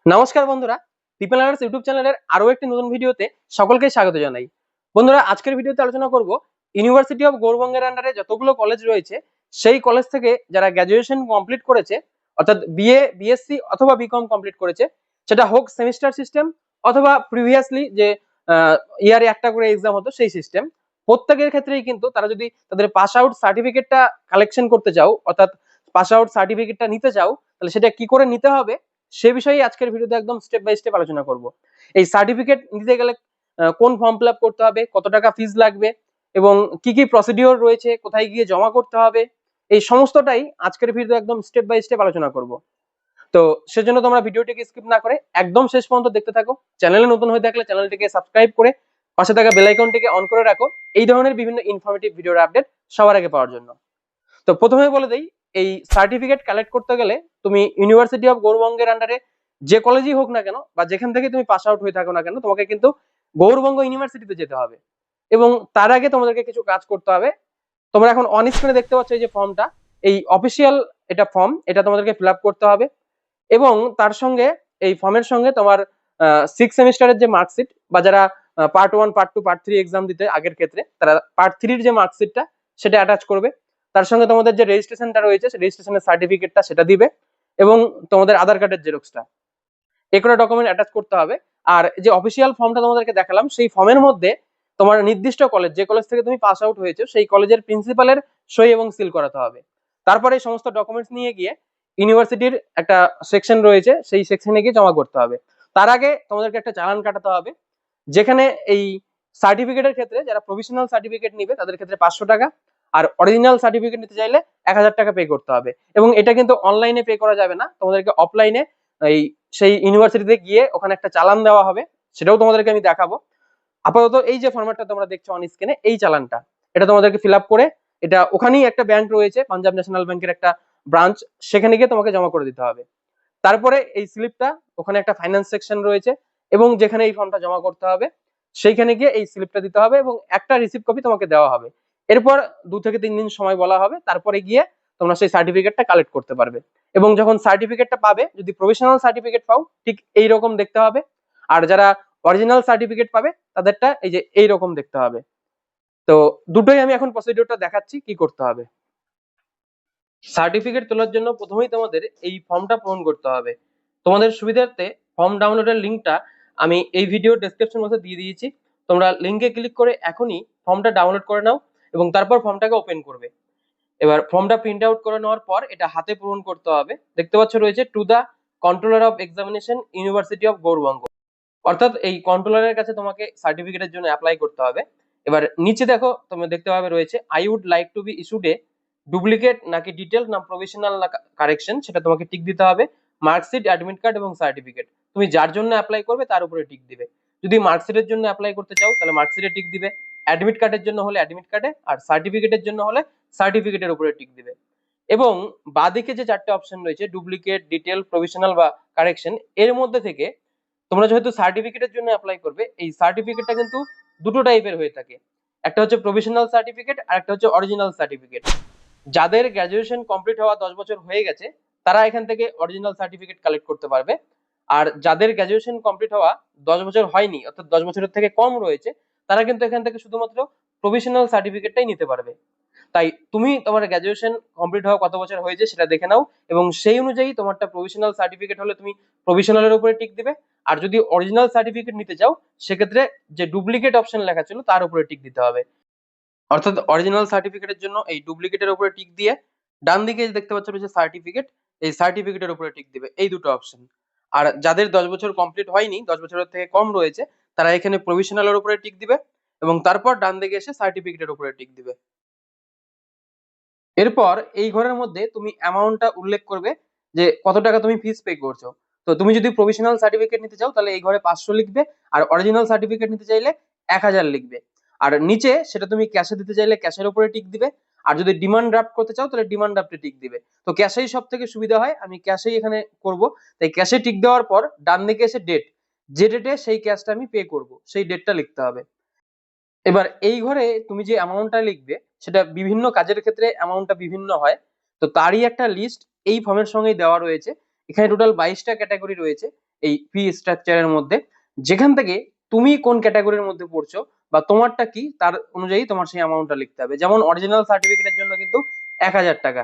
নমস্কার বন্ধুরা, people learners YouTube চ্যানেলের আরো একটি নতুন ভিডিওতে সকলকে স্বাগত জানাই। বন্ধুরা, আজকের ভিডিওতে আলোচনা করব ইউনিভার্সিটি অফ গৌড়বঙ্গের আন্ডারে যতগুলো কলেজ রয়েছে সেই কলেজ থেকে যারা গ্র্যাজুয়েশন কমপ্লিট করেছে, অর্থাৎ বিএ, বিএসসি অথবা বিকম কমপ্লিট করেছে, সেটা হোক সেমিস্টার সিস্টেম অথবা প্রিভিয়াসলি যে ইয়ারে একটা করে এক্সাম হতো সেই সিস্টেম, প্রত্যেকের ক্ষেত্রেই কিন্তু তারা যদি তাদের পাস আউট সার্টিফিকেটটা কালেকশন করতে চাও, অর্থাৎ পাস আউট সার্টিফিকেটটা নিতে চাও, তাহলে সেটা কি করে নিতে হবে সে বিষয়ে আজকের ভিডিওতে একদম স্টেপ বাই স্টেপ আলোচনা করব। এই সার্টিফিকেট নিতে গেলে কোন ফর্ম ফিল আপ করতে হবে, কত টাকা ফিস লাগবে এবং কি কি প্রসিডিওর রয়েছে, কোথায় গিয়ে জমা করতে হবে, এই সমস্তটাই আজকের ভিডিওতে একদম স্টেপ বাই স্টেপ আলোচনা করব। তো সেজন্য তোমরা ভিডিওটিকে স্কিপ না করে একদম শেষ পর্যন্ত দেখতে থাকো। চ্যানেলে নতুন হয়ে থাকলে চ্যানেলটিকে সাবস্ক্রাইব করে পাশে থাকা বেল আইকনটিকে অন করে রাখো এই ধরনের বিভিন্ন ইনফরমেটিভ ভিডিওর আপডেট সবার আগে পাওয়ার জন্য। তো প্রথমে বলে দেই, এই সার্টিফিকেট কালেক্ট করতে গেলে তুমি ইউনিভার্সিটি অফ গৌড়বঙ্গের আন্ডারে যে কলেজই হোক না কেন বা যেখান থেকে তুমি পাস আউট হয়ে থাকো না কেন, তোমাকে কিন্তু গৌড়বঙ্গ ইউনিভার্সিটিতে যেতে হবে। এবং তার আগে তোমাদেরকে কিছু কাজ করতে হবে। তোমরা এখন অন স্ক্রিনে দেখতে পাচ্ছ এই যে ফর্মটা, এই অফিসিয়াল এটা ফর্ম, এটা তোমাদেরকে ফিল আপ করতে হবে। এবং তার সঙ্গে এই ফর্মের সঙ্গে তোমার 6 সেমিস্টারের যে মার্কশিট, বা যারা পার্ট 1, পার্ট 2, পার্ট 3 এক্সাম দিতে আগের ক্ষেত্রে, তারা পার্ট 3 যে মার্কশিটটা সেটা অ্যাটাচ করবে। তার সঙ্গে তোমাদের যে রেজিস্ট্রেশনটা রয়েছে, রেজিস্ট্রেশনের সার্টিফিকেটটা সেটা দিবে, এবং তোমাদের আধার কার্ডের জেরক্সটা, এগুলো ডকুমেন্ট অ্যাটাচ করতে হবে। আর যে অফিসিয়াল ফর্মটা তোমাদেরকে দেখালাম, সেই ফর্মের মধ্যে তোমার নির্দিষ্ট কলেজ, যে কলেজ থেকে তুমি পাস আউট হয়েছো, সেই কলেজের প্রিন্সিপালের সই এবং সিল করাতে হবে। তারপরে এই সমস্ত ডকুমেন্টস নিয়ে গিয়ে ইউনিভার্সিটির একটা সেকশন রয়েছে, সেই সেকশনে গিয়ে জমা করতে হবে। তার আগে তোমাদেরকে একটা চালান কাটাতে হবে, যেখানে এই সার্টিফিকেটের ক্ষেত্রে যারা প্রভিশনাল সার্টিফিকেট নিবে তাদের ক্ষেত্রে 500 টাকা, আর অরিজিনাল সার্টিফিকেট নিতে চাইলে 1000 টাকা পে করতে হবে। এবং এটা কিন্তু অনলাইনে পে করা যাবে না, তোমাদেরকে অফলাইনে এই সেই ইউনিভার্সিটিতে গিয়ে ওখানে একটা চালান দেওয়া হবে, সেটাও তোমাদেরকে আমি দেখাবো। আপাতত এই যে ফরম্যাটটা তোমরা দেখছো অন স্ক্রিনে, এই চালানটা, এটা তোমাদেরকে ফিল আপ করে, এটা ওখানেই একটা ব্যাংক রয়েছে, পাঞ্জাব ন্যাশনাল ব্যাংকের একটা ব্রাঞ্চ, সেখানে গিয়ে তোমাকে জমা করে দিতে হবে। তারপরে এই স্লিপটা, ওখানে একটা ফাইন্যান্স সেকশন রয়েছে, এবং যেখানে এই ফর্মটা জমা করতে হবে সেইখানে গিয়ে এই স্লিপটা দিতে হবে, এবং একটা রিসিপ্ট কপি তোমাকে দেওয়া হবে। এরপর 2 থেকে 3 দিন সময় বলা হবে, তারপরে গিয়ে তোমরা সেই সার্টিফিকেটটা কালেক্ট করতে পারবে। এবং যখন সার্টিফিকেটটা পাবে, যদি প্রফেশনাল সার্টিফিকেট পাও ঠিক এইরকম দেখতে হবে, আর যারা অরিজিনাল সার্টিফিকেট পাবে তাদেরটা এই যে এইরকম দেখতে হবে। তো দুটোই আমি এখন প্রসিডিওরটা দেখাচ্ছি কি করতে হবে। সার্টিফিকেট তোলার জন্য প্রথমেই তোমাদের এই ফর্মটা পূরণ করতে হবে। তোমাদের সুবিধার্থে ফর্ম ডাউনলোডের লিঙ্কটা আমি এই ভিডিও ডেসক্রিপশন বক্সে দিয়ে দিয়েছি। তোমরা লিঙ্কে ক্লিক করে এখনই ফর্মটা ডাউনলোড করে নাও এবং তারপর ফর্মটাকে ওপেন করবে। এবার ফর্মটা প্রিন্ট আউট করে নেওয়ার পর এটা হাতে পূরণ করতে হবে। দেখতে পাচ্ছ রয়েছে to the controller of examination, university of Gour Banga, অর্থাৎ এই কন্ট্রোলারের কাছে তোমাকে সার্টিফিকেটের জন্য অ্যাপ্লাই করতে হবে। এবার নিচে দেখো, তুমি দেখতে পাবে রয়েছে I would like to be issued a duplicate নাকি ডিটেল না প্রভিশনাল না কারেকশন, সেটা তোমাকে টিক দিতে হবে। মার্কশিট, অ্যাডমিট কার্ড এবং সার্টিফিকেট, তুমি যার জন্য অ্যাপ্লাই করবে তার উপরে টিক দিবে। যদি মার্কশিটের জন্য অ্যাপ্লাই করতে চাও তাহলে মার্কশিটে টিক দিবে, অ্যাডমিট কার্ডের জন্য হলে অ্যাডমিট কার্ডে, আর সার্টিফিকেটের জন্য হলে সার্টিফিকেটের উপরে টিক দিবে। এবং বাঁদিকে যে 4টে অপশন রয়েছে, ডুপ্লিকেট, ডিটেল, প্রভিশনাল বা কারেকশন, এর মধ্যে থেকে তোমরা যেহেতু সার্টিফিকেটের জন্য অ্যাপ্লাই করবে, এই সার্টিফিকেটটা কিন্তু দুটো টাইপের হয়ে থাকে। একটা হচ্ছে প্রভিশনাল সার্টিফিকেট, আর একটা হচ্ছে অরিজিনাল সার্টিফিকেট। যাদের গ্র্যাজুয়েশন কমপ্লিট হওয়া 10 বছর হয়ে গেছে তারা এখান থেকে অরিজিনাল সার্টিফিকেট কালেক্ট করতে পারবে। আর যাদের গ্র্যাজুয়েশন কমপ্লিট হওয়া 10 বছর হয়নি, অর্থাৎ 10 বছরের থেকে কম রয়েছে, তারা কিন্তু এখান থেকে শুধুমাত্র প্রভিশনাল সার্টিফিকেটটাই নিতে পারবে। তাই তুমি তোমার গ্র্যাজুয়েশন কমপ্লিট হওয়া কত বছর হয়েছে সেটা দেখে নাও, এবং সেই অনুযায়ী তোমারটা প্রভিশনাল সার্টিফিকেট হলে তুমি প্রভিশনালের উপরে টিক দিবে, আর যদি অরিজিনাল সার্টিফিকেট নিতে চাও সেক্ষেত্রে যে ডুপ্লিকেট অপশন লেখা ছিল তার উপরে টিক দিতে হবে। অর্থাৎ অরিজিনাল সার্টিফিকেটের জন্য এই ডুপ্লিকেটের উপরে টিক দিয়ে, ডান দিকে যে দেখতে পাচ্ছ রয়েছে সার্টিফিকেট, এই সার্টিফিকেটের উপরে টিক দিবে, এই দুটো অপশন। আর যাদের 10 বছর কমপ্লিট হয়নি, 10 বছরের থেকে কম রয়েছে, তারা এখানে প্রভিশনালের উপরে টিক দিবে, এবং তারপর ডান দিকে এসে সার্টিফিকেটের উপরে টিক দিবে। এরপর এই ঘরের মধ্যে তুমি অ্যামাউন্টটা উল্লেখ করবে যে কত টাকা তুমি ফিস পে করছো। তো তুমি যদি প্রভিশনাল সার্টিফিকেট নিতে চাও তাহলে এই ঘরে 500 লিখবে, আর অরিজিনাল সার্টিফিকেট নিতে চাইলে 1000 লিখবে। আর নিচে সেটা তুমি ক্যাশে দিতে চাইলে ক্যাশের উপরে টিক দিবে, আর যদি ডিমান্ড ড্রাফট করতে চাও তাহলে ডিমান্ড ড্রাফটে টিক দিবে। তো ক্যাশেই সব থেকে সুবিধা হয়, আমি ক্যাশেই এখানে করব। তাই ক্যাশে টিক দেওয়ার পর ডান দিকে এসে ডেট, যে ডেটে সেই ক্যাশটা আমি পে করব সেই ডেটটা লিখতে হবে। এবার এই ঘরে তুমি যে অ্যামাউন্টটা লিখবে সেটা বিভিন্ন কাজের ক্ষেত্রে অ্যামাউন্টটা বিভিন্ন হয়, তো তারই একটা লিস্ট এই ফর্মের সঙ্গেই দেওয়া রয়েছে। এখানে টোটাল 22টা ক্যাটাগরি রয়েছে এই ফি স্ট্রাকচারের মধ্যে, যেখান থেকে তুমি কোন ক্যাটাগরির মধ্যে পড়ছো বা তোমারটা কি তার অনুযায়ী তোমার সেই অ্যামাউন্টটা লিখতে হবে। যেমন অরিজিনাল সার্টিফিকেটের জন্য কিন্তু 1000 টাকা,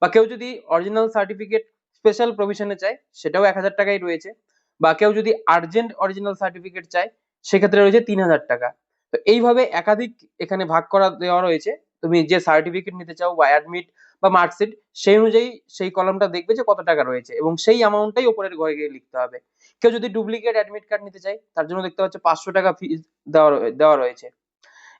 বা কেউ যদি অরিজিনাল সার্টিফিকেট স্পেশাল প্রভিশনে চায় সেটাও 1000 টাকাই রয়েছে, বা কেউ যদি আর্জেন্ট অরিজিনাল সার্টিফিকেট চায় সেক্ষেত্রে রয়েছে 3000 টাকা। তো এইভাবে একাধিক এখানে ভাগ করা দেওয়া রয়েছে, তুমি যে সার্টিফিকেট নিতে চাও বা অ্যাডমিট বা মার্কশিট সেই অনুযায়ী সেই কলমটা দেখবে যে কত টাকা রয়েছে এবং সেই অ্যামাউন্টটাই উপরের ঘরে গিয়ে লিখতে হবে। কেউ যদি ডুপ্লিকেট অ্যাডমিট কার্ড নিতে চায় তার জন্য দেখতে পাচ্ছে 500 টাকা ফিস দেওয়া রয়েছে।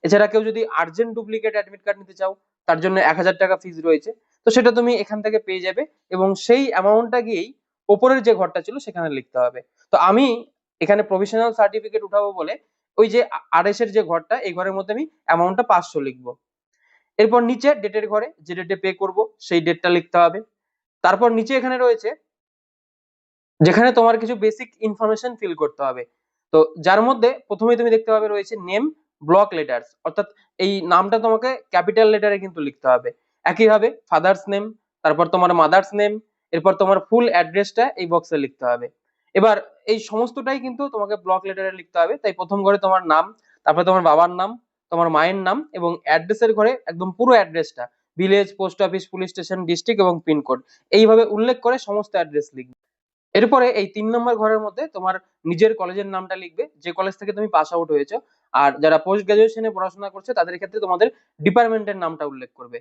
এছাড়া কেউ যদি আর্জেন্ট ডুপ্লিকেট অ্যাডমিট কার্ড নিতে চাও তার জন্য 1000 টাকা ফিস রয়েছে। তো সেটা তুমি এখান থেকে পেয়ে যাবে এবং সেই অ্যামাউন্টটা গিয়েই ওপরের যে ঘরটা ছিল সেখানে লিখতে হবে। তো আমি এখানে প্রভিশনাল সার্টিফিকেট উঠাবো বলে ওই যে RS এর যে ঘরটা, এই ঘরের মধ্যে আমি অ্যামাউন্টটা 500 লিখবো। এরপর নিচে ডেটের ঘরে যে ডেটে পে করব সেই ডেটটা লিখতে হবে। তারপর নিচে এখানে রয়েছে যেখানে তোমার কিছু বেসিক ইনফরমেশন ফিল করতে হবে। তো যার মধ্যে প্রথমেই তুমি দেখতে পাবে রয়েছে নেম, ব্লক লেটার্স, অর্থাৎ এই নামটা তোমাকে ক্যাপিটাল লেটারে কিন্তু লিখতে হবে। একইভাবে ফাদার্স নেম, তারপর তোমার মাদার্স নেম, এরপর তোমার ফুল অ্যাড্রেসটা এই বক্সে লিখতে হবে। এবার এই সমস্তটাই কিন্তু তোমাকে ব্লক লেটারে লিখতে হবে। তাই প্রথম ঘরে তোমার নাম, তারপর তোমার বাবার নাম, তোমার মায়ের নাম এবং অ্যাড্রেসের ঘরে একদম পুরো অ্যাড্রেসটা, village, post office, police station, district এবং পিনকোড এইভাবে উল্লেখ করে সমস্ত অ্যাড্রেস লিখবে। এরপরে এই 3 নম্বর ঘরের মধ্যে তোমার নিজের কলেজের নামটা লিখবে, যে কলেজ থেকে তুমি পাস আউট হয়েছো। আর যারা পোস্ট গ্রাজুয়েশনে পড়াশোনা করছে তাদের ক্ষেত্রে তোমাদের ডিপার্টমেন্টের নামটা উল্লেখ করবে।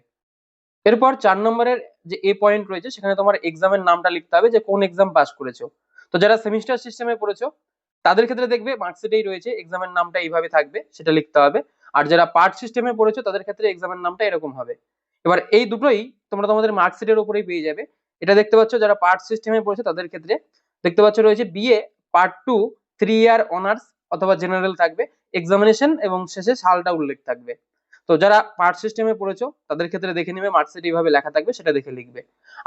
এরপর 4 নম্বরের যে পয়েন্ট রয়েছে সেখানে তোমার এক্সামের নামটা লিখতে হবে, যে কোন এক্সাম পাস করেছো। তো যারা সেমিস্টার সিস্টেমে পড়েছো তাদের ক্ষেত্রে দেখবে মার্কশিটেই রয়েছে এক্সামের নামটা এইভাবে থাকবে, সেটা লিখতে হবে। আর যারা পার্ট সিস্টেমে পড়েছো তাদের ক্ষেত্রে এক্সামের নামটা এরকম হবে। এবার এই দুটোই তোমরা তোমাদের মার্কশিটের উপরেই পেয়ে যাবে। এটা দেখতে পাচ্ছ যারা পার্ট সিস্টেমে পড়েছে তাদের ক্ষেত্রে দেখতে পাচ্ছ রয়েছে BA পার্ট 2 3 ইয়ার অনার্স অথবা জেনারেল থাকবে, এক্সামিনেশন এবং শেষে সালটা উল্লেখ থাকবে। তো যারা পার্ট সিস্টেমে পড়েছো তাদের ক্ষেত্রে দেখে নিবে মার্কশিট এইভাবে লেখা থাকবে, সেটা দেখে লিখবে।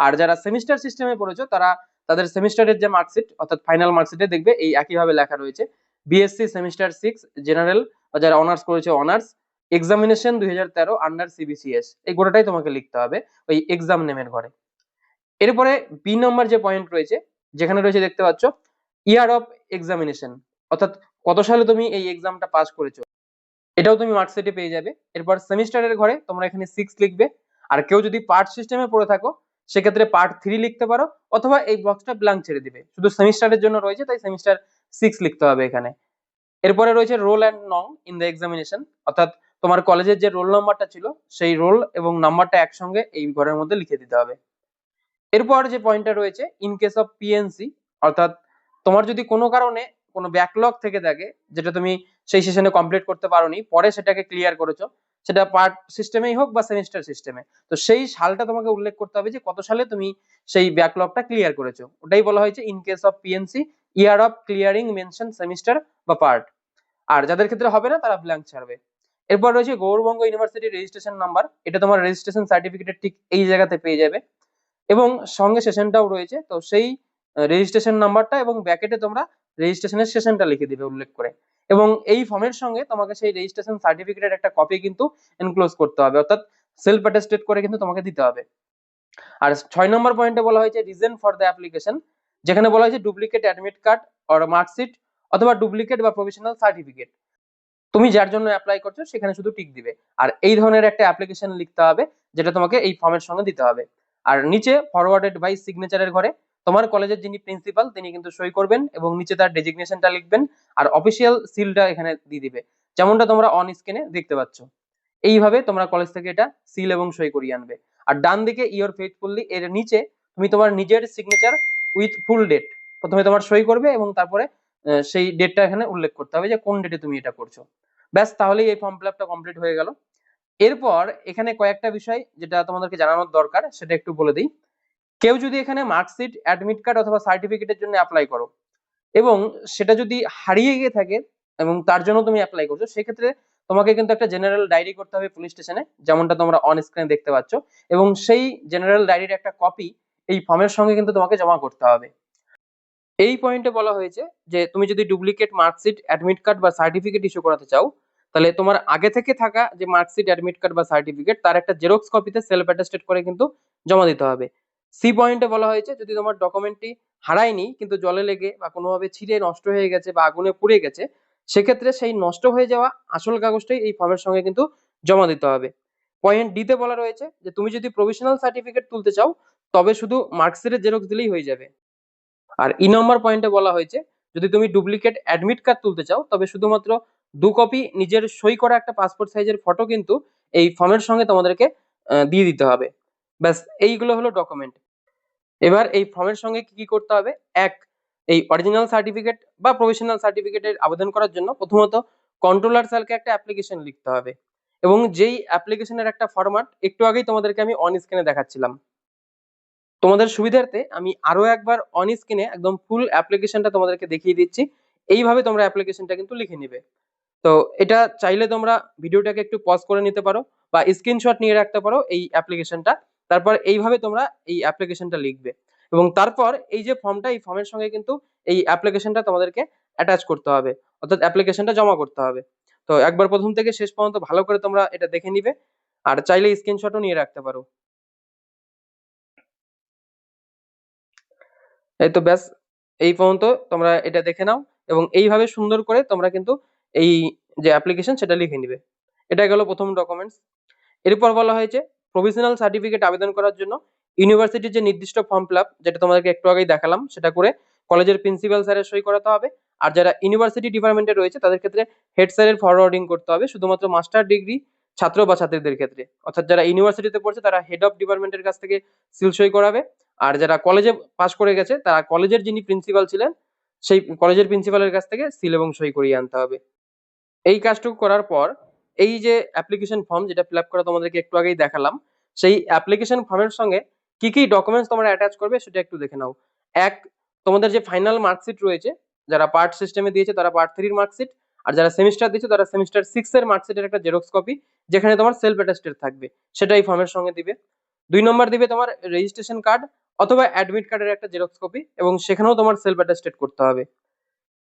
আর যারা সেমিস্টার সিস্টেমে পড়েছো তারা তাদের সেমিস্টারের যে মার্কশিট অর্থাৎ ফাইনাল মার্কশিটে দেখবে এই একইভাবে লেখা রয়েছে BSc সেমিস্টার 6 জেনারেল, বা যারা অনার্স করেছে অনার্স, এক্সামিনেশন 2013 আন্ডার CBCS, এই গোটাটাই তোমাকে লিখতে হবে ওই এক্সাম নেমের ঘরে। এরপরে B নম্বর যে পয়েন্ট রয়েছে যেখানে রয়েছে দেখতে পাচ্ছ ইয়ার অফ এক্সামিনেশন, অর্থাৎ কত সালে তুমি এই এক্সামটা পাস করেছো, এটাও তুমি মার্কশিটে পেয়ে যাবে। এরপর সেমিস্টারের ঘরে তোমরা এখানে 6 লিখবে। আর কেউ যদি পার্ট সিস্টেমে পড়ে থাকো সেক্ষেত্রে পার্ট 3 লিখতে পারো, অথবা এই বক্সটা ব্ল্যাঙ্ক ছেড়ে দিবে, শুধু সেমিস্টারের জন্য রয়েছে তাই সেমিস্টার 6 লিখতে হবে এখানে। এরপরে রয়েছে রোল অ্যান্ড নং ইন দ্য এক্সামিনেশন, অর্থাৎ তোমার কলেজের যে রোল নাম্বারটা ছিল সেই রোল এবং নাম্বারটা একসঙ্গে এই ঘরের মধ্যে লিখে দিতে হবে। এরপর যে পয়েন্টটা রয়েছে ইন কেস অফ PNC, অর্থাৎ তোমার যদি কোনো কারণে কোনো ব্যাকলগ থেকে থাকে যেটা তুমি সেই সেশনে কমপ্লিট করতে পারোনি, পরে সেটাকে ক্লিয়ার করেছো, সেটা পার্ট সিস্টেমেই হোক বা সেমিস্টার সিস্টেমে, তো সেই সালটা তোমাকে উল্লেখ করতে হবে যে কত সালে তুমি সেই ব্যাকলগটা ক্লিয়ার করেছো। ওটাই বলা হয়েছে in case of PNC year of clearing mention semester বা পার্ট। আর যাদের ক্ষেত্রে হবে না তারা ব্ল্যাঙ্ক ছাড়বে। এরপর রয়েছে গৌড়বঙ্গ ইউনিভার্সিটি রেজিস্ট্রেশন নাম্বার, এটা তোমার রেজিস্ট্রেশন সার্টিফিকেটের ঠিক এই জায়গাতে পেয়ে যাবে এবং সঙ্গে সেশনটাও রয়েছে। তো সেই রেজিস্ট্রেশন নাম্বারটা এবং ব্যাকেটে তোমরা রেজিস্ট্রেশনের সেশনটা লিখে দিবে উল্লেখ করে, এবং এই ফর্মের সঙ্গে তোমাকে সেই রেজিস্ট্রেশন সার্টিফিকেটের একটা কপি কিন্তু এনক্লোজ করতে হবে, অর্থাৎ সেলফ অ্যাটেস্টেড করে কিন্তু তোমাকে দিতে হবে। আর 6 নম্বর পয়েন্টে বলা হয়েছে রিজন ফর দ্য অ্যাপ্লিকেশন, যেখানে বলা হয়েছে duplicate admit card or marksheet অথবা ডুপ্লিকেট বা প্রভিশনাল সার্টিফিকেট, তুমি যার জন্য অ্যাপ্লাই করছো সেখানে শুধু টিক দিবে। আর এই ধরনের একটা অ্যাপ্লিকেশন লিখতে হবে যেটা তোমাকে এই ফর্মের সঙ্গে দিতে হবে। আর নিচে ফরওয়ার্ডেড বাই সিগনেচারের ঘরে তোমার কলেজের যিনি প্রিন্সিপাল তিনি কিন্তু সই করবেন এবং নিচে তার ডেজিগনেশনটা লিখবেন আর অফিসিয়াল সিলটা এখানে দিয়ে দিবে, যেমনটা তোমরা অন স্ক্রিনে দেখতে পাচ্ছ। এইভাবে তোমরা কলেজ থেকে এটা সিল এবং সই করিয়ে আনবে। আর ডান দিকে ইওর ফেইথফুলি এর নিচে তুমি তোমার নিজের সিগনেচার উইথ ফুল ডেট, প্রথমে তোমার সই করবে এবং তারপরে সেই ডেটটা এখানে উল্লেখ করতে হবে যে কোন ডেটে তুমি এটা করছো। ব্যাস, তাহলেই এই ফর্ম ফিল আপটা কমপ্লিট হয়ে গেল। এরপর এখানে কয়েকটা বিষয় যেটা তোমাদেরকে জানানোর দরকার সেটা একটু বলে দিই। কেউ যদি এখানে মার্কশিট, অ্যাডমিট কার্ড অথবা সার্টিফিকেটের জন্য অ্যাপ্লাই করো এবং সেটা যদি হারিয়ে গিয়ে থাকে এবং তার জন্য তুমি অ্যাপ্লাই করছো, সেক্ষেত্রে তোমাকে কিন্তু একটা জেনারেল ডায়েরি করতে হবে পুলিশ স্টেশনে, যেমনটা তোমরা অন স্ক্রিনে দেখতে পাচ্ছ, এবং সেই জেনারেল ডায়েরির একটা কপি এই ফর্মের সঙ্গে কিন্তু তোমাকে জমা করতে হবে। এই পয়েন্টে বলা হয়েছে যে তুমি যদি ডুপ্লিকেট মার্কশিট, অ্যাডমিট কার্ড বা সার্টিফিকেট ইস্যু করাতে চাও তাহলে তোমার আগে থেকে থাকা যে মার্কশিট, অ্যাডমিট কার্ড বা সার্টিফিকেট তার একটা জেরক্স কপিতে সেলফ অ্যাটেস্টেড করে কিন্তু জমা দিতে হবে। C পয়েন্টে বলা হয়েছে যদি তোমার ডকুমেন্টটি হারায়নি কিন্তু জলে লেগে বা কোনোভাবে ছিঁড়ে নষ্ট হয়ে গেছে বা আগুনে পুড়ে গেছে, সেক্ষেত্রে সেই নষ্ট হয়ে যাওয়া আসল কাগজটাই এই ফর্মের সঙ্গে কিন্তু জমা দিতে হবে। পয়েন্ট ডি তে বলা রয়েছে যে তুমি যদি প্রভিশনাল সার্টিফিকেট তুলতে চাও তবে শুধু মার্কশিটের জেরক্স দিলেই হয়ে যাবে। আর ই নম্বর পয়েন্টে বলা হয়েছে যদি তুমি ডুপ্লিকেট অ্যাডমিট কার্ড তুলতে চাও তবে শুধুমাত্র 2 কপি নিজের সই করা একটা পাসপোর্ট সাইজের ফটো কিন্তু এই ফর্মের সঙ্গে তোমাদেরকে দিয়ে দিতে হবে। ব্যাস, এইগুলো হলো ডকুমেন্ট। এবার এই ফর্মের সঙ্গে কি কি করতে হবে? এক, এই অরিজিনাল সার্টিফিকেট বা প্রভিশনাল সার্টিফিকেটের আবেদন করার জন্য প্রথমত কন্ট্রোলার স্যারকে একটা অ্যাপ্লিকেশন লিখতে হবে, এবং যেই অ্যাপ্লিকেশনের একটা ফরম্যাট একটু আগেই তোমাদেরকে আমি অন স্ক্রিনে দেখাচ্ছিলাম। তোমাদের সুবিধার্থে আমি আরো একবার অন স্ক্রিনে একদম ফুল অ্যাপ্লিকেশনটা তোমাদেরকে দেখিয়ে দিচ্ছি। এইভাবে তোমরা অ্যাপ্লিকেশনটা কিন্তু লিখে নিবে। তো এটা চাইলে তোমরা ভিডিওটাকে একটু পজ করে নিতে পারো বা স্ক্রিনশট নিয়ে রাখতে পারো এই অ্যাপ্লিকেশনটা। তারপর এইভাবে তোমরা এই অ্যাপ্লিকেশনটা লিখবে, এবং তারপর এই যে ফর্মটা, এই ফর্মের সঙ্গে কিন্তু এই অ্যাপ্লিকেশনটা তোমাদেরকে অ্যাটাচ করতে হবে, অর্থাৎ অ্যাপ্লিকেশনটা জমা করতে হবে। তো একবার প্রথম থেকে শেষ পর্যন্ত ভালো করে তোমরা এটা দেখে নিবে, আর চাইলে স্ক্রিনশটও নিয়ে রাখতে পারো। এই তো ব্যাস, এই পর্যন্ত তোমরা এটা দেখে নাও, এবং এইভাবে সুন্দর করে তোমরা কিন্তু এই যে অ্যাপ্লিকেশন সেটা লিখে নিবে। এটা গেল প্রথম ডকুমেন্টস। এরপর বলা হয়েছে প্রভিশনাল সার্টিফিকেট আবেদন করার জন্য ইউনিভার্সিটির যে নির্দিষ্ট ফর্ম ফিল আপ, যেটা তোমাদেরকে একটু আগেই দেখালাম, সেটা করে কলেজের প্রিন্সিপাল স্যারের সই করাতে হবে। আর যারা ইউনিভার্সিটি ডিপার্টমেন্টে রয়েছে তাদের ক্ষেত্রে হেড স্যারের ফরওয়ার্ডিং করতে হবে, শুধুমাত্র মাস্টার ডিগ্রি ছাত্র বা ছাত্রীদের ক্ষেত্রে। অর্থাৎ যারা ইউনিভার্সিটিতে পড়ছে তারা হেড অফ ডিপার্টমেন্টের কাছ থেকে সিল সই করাবে, আর যারা কলেজে পাশ করে গেছে তারা কলেজের যিনি প্রিন্সিপাল ছিলেন সেই কলেজের প্রিন্সিপালের কাছ থেকে সিল এবং সই করিয়ে আনতে হবে। এই কাজটুকু করার পর এই যে অ্যাপ্লিকেশন ফর্ম যেটা ফিল আপ করা তোমাদেরকে একটু আগেই দেখালাম, সেই অ্যাপ্লিকেশন ফর্মের সঙ্গে কি কি ডকুমেন্টস তোমরা অ্যাটাচ করবে সেটা একটু দেখে নাও। এক, তোমাদের যে ফাইনাল মার্কশিট রয়েছে, যারা পার্ট সিস্টেমে দিয়েছে তারা পার্ট 3 এর মার্কশিট, আর যারা সেমিস্টার দিয়েছে তারা সেমিস্টার 6 এর মার্কশিটের একটা জেরক্স কপি, যেখানে তোমার সেলফ অ্যাটেস্টেড থাকবে, সেটা এই ফর্মের সঙ্গে দিবে। 2 নম্বর দিবে তোমার রেজিস্ট্রেশন কার্ড অথবা অ্যাডমিট কার্ডের একটা জেরক্স কপি, এবং সেখানেও তোমার সেলফ অ্যাটেস্টেড করতে হবে।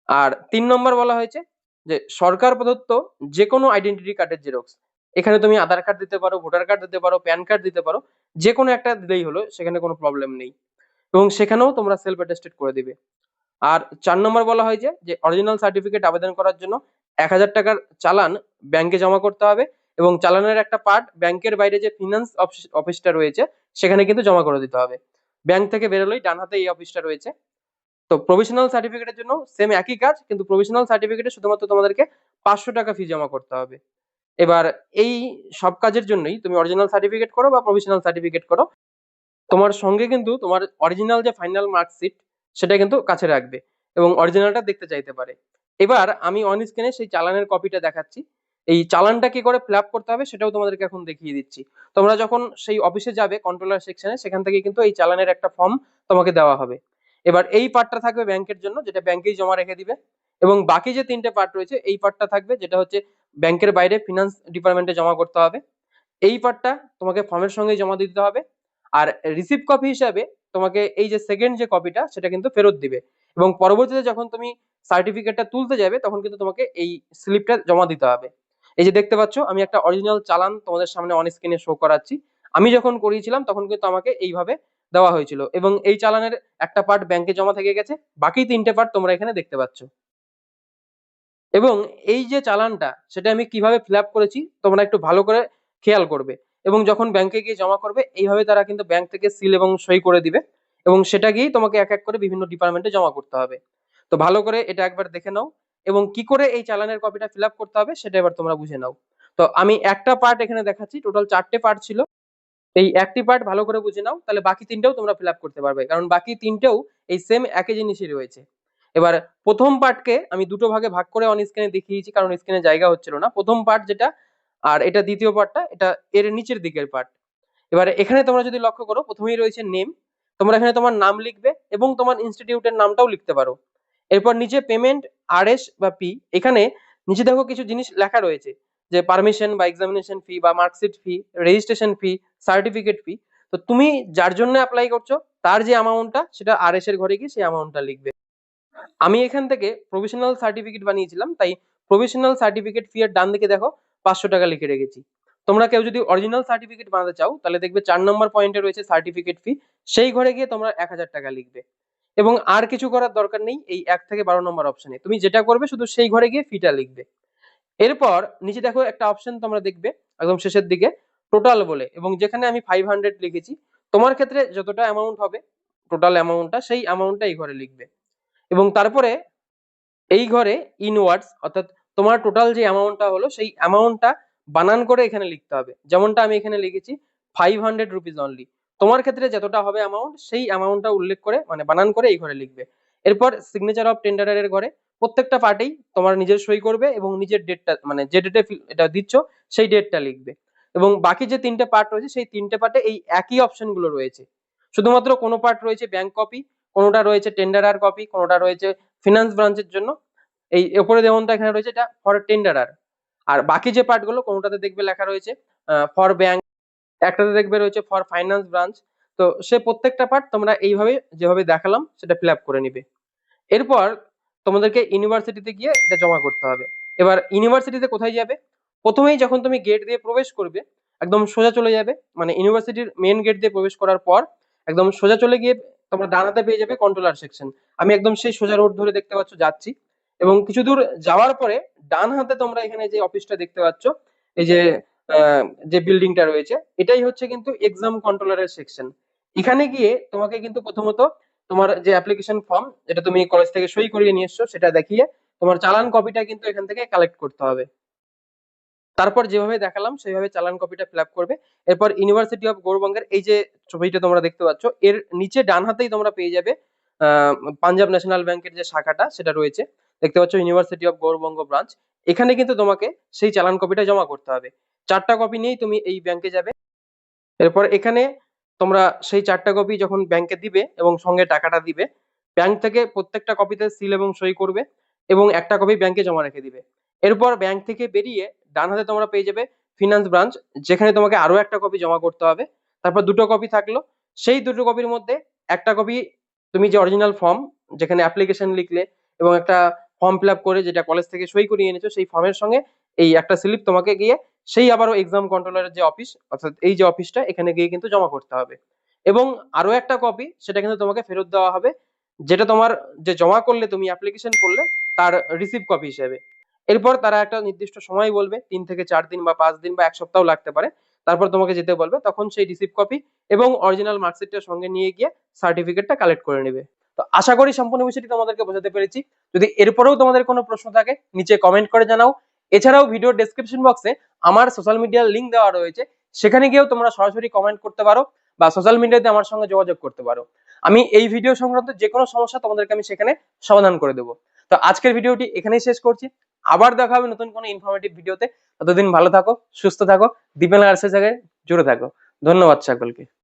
আর 3 নম্বর বলা হয়েছে যে সরকার প্রদত্ত যেকোনো আইডেন্টিটি কার্ডের জেরক্স। এখানে তুমি আধার কার্ড দিতে পারো, ভোটার কার্ড দিতে পারো, প্যান কার্ড দিতে পারো, যেকোনো একটা দিলেই হলো, সেখানে কোনো প্রবলেম নেই, এবং সেখানেও তোমরা সেলফ অ্যাটেস্টেড করে দিবে। আর 4 নম্বর বলা হয়েছে যে অরিজিনাল সার্টিফিকেট আবেদন করার জন্য 1000 টাকার চালান ব্যাংকে জমা করতে হবে, এবং চালানের একটা পার্ট ব্যাংকের বাইরে যে ফিনান্স অফিসটা রয়েছে সেখানে কিন্তু জমা করে দিতে হবে। ব্যাংক থেকে বেরোলেই ডান হাতে এই অফিসটা রয়েছে। তো প্রভিশনাল সার্টিফিকেটের জন্য সেম একই কাজ, কিন্তু প্রভিশনাল সার্টিফিকেটে শুধুমাত্র তোমাদেরকে 500 টাকা ফি জমা করতে হবে। এবার এই সব কাজের জন্যই তুমি অরিজিনাল সার্টিফিকেট করো বা প্রভিশনাল সার্টিফিকেট করো, তোমার সঙ্গে কিন্তু তোমার অরিজিনাল যে ফাইনাল মার্কশিট সেটা কিন্তু কাছে রাখবে, এবং অরিজিনালটা দেখতে চাইতে পারে। এবার আমি অন স্ক্রিনে সেই চালানের কপিটা দেখাচ্ছি। এই চালানটা কি করে ফিল আপ করতে হবে সেটাও তোমাদেরকে এখন দেখিয়ে দিচ্ছি। তোমরা যখন সেই অফিসে যাবে কন্ট্রোলার সেকশনে, সেখান থেকে কিন্তু এই চালানের একটা ফর্ম তোমাকে দেওয়া হবে। এবার এই পার্টটা থাকবে ব্যাংকের জন্য, যেটা ব্যাংকেই জমা রেখে দিবে, এবং বাকি যে 3টে পার্ট রয়েছে এই পার্টটা থাকবে যেটা হচ্ছে ব্যাংকের বাইরে ফিনান্স ডিপার্টমেন্টে জমা করতে হবে। এই পার্টটা তোমাকে ফর্মের সঙ্গে জমা দিতে হবে। আর রিসিভ কপি হিসাবে তোমাকে এই যে সেকেন্ড যে কপিটা সেটা কিন্তু ফেরত দিবে, এবং পরবর্তীতে যখন তুমি সার্টিফিকেটটা তুলতে যাবে তখন কিন্তু তোমাকে এই স্লিপটা জমা দিতে হবে। এই যে দেখতে পাচ্ছ আমি একটা অরিজিনাল চালান তোমাদের সামনে অন স্ক্রিনে শো করাচ্ছি। আমি যখন করিয়েছিলাম তখন কিন্তু আমাকে এইভাবে দেওয়া হয়েছিল, এবং এই চালানের একটা পার্ট ব্যাংকে জমা থেকে গেছে, বাকি 3টে পার্ট তোমরা এখানে দেখতে পাচ্ছ। এবং এই যে চালানটা সেটা আমি কিভাবে ফিল আপ করেছি তোমরা একটু ভালো করে খেয়াল করবে, এবং যখন ব্যাংকে গিয়ে জমা করবে এইভাবে তারা কিন্তু ব্যাংক থেকে সিল এবং সই করে দিবে, এবং সেটা গিয়েই তোমাকে এক এক করে বিভিন্ন ডিপার্টমেন্টে জমা করতে হবে। তো ভালো করে এটা একবার দেখে নাও, এবং কি করে এই চালানের কপিটা ফিল আপ করতে হবে সেটা এবার তোমরা বুঝে নাও। তো আমি একটা পার্ট এখানে দেখাচ্ছি, টোটাল 4টে পার্ট ছিল। এই একটি পার্ট ভালো করে বুঝে নাও, তাহলে বাকি 3টেও তোমরা ফিল আপ করতে পারবে, কারণ বাকি 3টেও এই সেম একই জিনিসই রয়েছে। এবার প্রথম পার্টকে আমি দুটো ভাগে ভাগ করে অন স্ক্রিনে দেখিয়েছি, কারণ স্ক্রিনে জায়গা হচ্ছিল না। প্রথম পার্ট যেটা, আর এটা দ্বিতীয় পার্টটা, এটা এর নিচের দিকের পার্ট। এবারে এখানে তোমরা যদি লক্ষ্য করো প্রথমেই রয়েছে নেম, তোমরা এখানে তোমার নাম লিখবে এবং তোমার ইনস্টিটিউটের নামটাও লিখতে পারো। এরপর নিচে পেমেন্ট আর.এস বা পি, এখানে নিচে দেখো কিছু জিনিস লেখা রয়েছে, যে পারমিশন বা এক্সামিনেশন ফি বা মার্কশিট ফি, রেজিস্ট্রেশন ফি, সার্টিফিকেট ফি। তো তুমি যার জন্য অ্যাপ্লাই করছো তার যে অ্যামাউন্টটা সেটা আর.এস এর ঘরে গিয়ে সেই অ্যামাউন্টটা লিখবে। আমি এখান থেকে প্রভিশনাল সার্টিফিকেট বানিয়েছিলাম, তাই প্রভিশনাল সার্টিফিকেট ফি এর ডান দিকে দেখো 500 টাকা লিখে রেখেছি। তোমরা কেউ যদি অরিজিনাল সার্টিফিকেট বানাতে চাও তাহলে দেখবে 4 নম্বর পয়েন্টে রয়েছে সার্টিফিকেট ফি, সেই ঘরে গিয়ে তোমরা 1000 টাকা লিখবে। এবং আর কিছু করার দরকার নেই। এই 1 থেকে 12 নম্বর অপশনে তুমি যেটা করবে শুধু সেই ঘরে গিয়ে ফিটা লিখবে। এরপর নিচে দেখো একটা অপশন তোমরা দেখবে একদম শেষের দিকে টোটাল বলে, এবং যেখানে আমি 500 লিখেছি, তোমার ক্ষেত্রে যতটা অ্যামাউন্ট হবে টোটাল অ্যামাউন্টটা, সেই অ্যামাউন্টটা এই ঘরে লিখবে। এবং তারপরে এই ঘরে ইনওয়ার্ডস অর্থাৎ তোমার টোটাল যে অ্যামাউন্টটা হলো সেই অ্যামাউন্টটা বানান করে এখানে লিখতে হবে। যেমনটা আমি এখানে লিখেছি 500 রুপিস অনলি, তোমার ক্ষেত্রে যতটা হবে অ্যামাউন্ট সেই অ্যামাউন্টটা উল্লেখ করে মানে বানান করে এই ঘরে লিখবে। এরপর সিগনেচার অফ টেন্ডারের ঘরে প্রত্যেকটা পার্টেই তোমার নিজের সই করবে এবং নিজের ডেটটা মানে যে ডেটে এটা দিচ্ছ সেই ডেটটা লিখবে। এবং বাকি যে 3টে পার্ট রয়েছে সেই 3টে পার্টে এই একই অপশনগুলো রয়েছে, শুধুমাত্র কোনো পার্ট রয়েছে ব্যাংক কপি, কোনোটা রয়েছে টেন্ডারার কপি, কোনোটা রয়েছে ফিনান্স ব্রাঞ্চের জন্য। এই উপরে যেমনটা এখানে রয়েছে এটা ফর টেন্ডারার। আর বাকি যে পার্ট গুলো কোনোটাতে দেখবে লেখা রয়েছে ফর ব্যাংক, একটাতে দেখবে রয়েছে ফর ফাইন্যান্স ব্রাঞ্চ। তো সে প্রত্যেকটা পার্ট তোমরা এইভাবে যেভাবে দেখালাম সেটা ফিল আপ করে নিবে। এরপর তোমাদেরকে ইউনিভার্সিটিতে গিয়ে এটা জমা করতে হবে। এবার ইউনিভার্সিটিতে কোথায় যাবে? প্রথমেই যখন তুমি গেট দিয়ে প্রবেশ করবে একদম সোজা চলে যাবে, মানে ইউনিভার্সিটির মেন গেট দিয়ে প্রবেশ করার পর একদম সোজা চলে গিয়ে তোমরা ডান হাতে পেয়ে যাবে কন্ট্রোলার সেকশন। আমি একদম সেই সোজা রোড ধরে দেখতে পাচ্ছ যাচ্ছি, এবং কিছু দূর যাওয়ার পরে ডান হাতে তোমরা এখানে যে অফিসটা দেখতে পাচ্ছ, এই যে যে বিল্ডিংটা রয়েছে এটাই হচ্ছে কিন্তু এক্সাম কন্ট্রোলারের সেকশন। এখানে গিয়ে তোমাকে কিন্তু প্রথমত তোমার যে অ্যাপ্লিকেশন ফর্ম যেটা তুমি কলেজ থেকে সই করিয়ে নিয়ে এসছো সেটা দেখিয়ে তোমার চালান কপিটা কিন্তু এখান থেকে কালেক্ট করতে হবে। তারপর যেভাবে দেখালাম সেইভাবে চালান কপিটা ফিল আপ করবে। এরপর ইউনিভার্সিটি অফ গৌড়বঙ্গের এই যে ছবিটা তোমরা দেখতে পাচ্ছ এর নিচে ডান হাতেই তোমরা পেয়ে যাবে পাঞ্জাব ন্যাশনাল ব্যাংকের যে শাখাটা সেটা রয়েছে, দেখতে পাচ্ছ ইউনিভার্সিটি অফ গৌড়বঙ্গ ব্রাঞ্চ। এখানে কিন্তু তোমাকে সেই চালান কপিটা জমা করতে হবে। 4টা কপি নিয়েই তুমি এই ব্যাংকে যাবে। এরপর এখানে তোমরা সেই 4টা কপি যখন ব্যাংকে দিবে এবং সঙ্গে টাকাটা দিবে, ব্যাংক থেকে প্রত্যেকটা কপিতে সিল এবং সই করবে এবং একটা কপি ব্যাংকে জমা রেখে দিবে। এরপর ব্যাংক থেকে বেরিয়ে ডান হাতে তোমরা পেয়ে যাবে ফিনান্স ব্রাঞ্চ, যেখানে তোমাকে আরো একটা কপি জমা করতে হবে। তারপর 2টো কপি থাকলো, সেই 2টো কপির মধ্যে একটা কপি তুমি যে অরিজিনাল ফর্ম যেখানে অ্যাপ্লিকেশন লিখলে এবং একটা ফর্ম ফিল আপ করে যেটা কলেজ থেকে সই করিয়ে এনেছো সেই ফর্মের সঙ্গে এই একটা স্লিপ তোমাকে গিয়ে সেই আবারও এক্সাম কন্ট্রোলারের যে অফিস অর্থাৎ এই যে অফিসটা এখানে গিয়ে কিন্তু জমা করতে হবে। এবং আরো একটা কপি সেটা কিন্তু তোমাকে ফেরত দেওয়া হবে, যেটা তোমার যে জমা করলে তুমি অ্যাপ্লিকেশন করলে তার রিসিভ কপি হিসেবে। এরপর তারা একটা নির্দিষ্ট সময় বলবে 3 থেকে 4 দিন বা 5 দিন বা 1 সপ্তাহ লাগতে পারে, তারপর তোমাকে যেতে বলবে, তখন সেই রিসিভ কপি এবং অরিজিনাল মার্কশিটটা সঙ্গে নিয়ে গিয়ে সার্টিফিকেটটা কালেক্ট করে নেবে। তো আশা করি সম্পূর্ণ বিষয়টি তোমাদেরকে বোঝাতে পেরেছি। যদি এরপরেও তোমাদের কোনো প্রশ্ন থাকে নিচে কমেন্ট করে জানাও। এছাড়াও ভিডিও ডেসক্রিপশন বক্সে আমার সোশ্যাল মিডিয়ার লিংক দেওয়া রয়েছে, সেখানে গিয়েও তোমরা সরাসরি কমেন্ট করতে পারো বা সোশ্যাল মিডিয়াতে আমার সঙ্গে যোগাযোগ করতে পারো। আমি এই ভিডিও সংক্রান্ত যে কোনো সমস্যা তোমাদেরকে আমি সেখানে সমাধান করে দেবো। তো আজকের ভিডিওটি এখানেই শেষ করছি, আবার দেখা হবে নতুন কোনো ইনফরমেটিভ ভিডিওতে। ততদিন ভালো থাকো, সুস্থ থাকো, দীপেন আর্টসের জায়গায় জুড়ে থাকো। ধন্যবাদ সকলকে।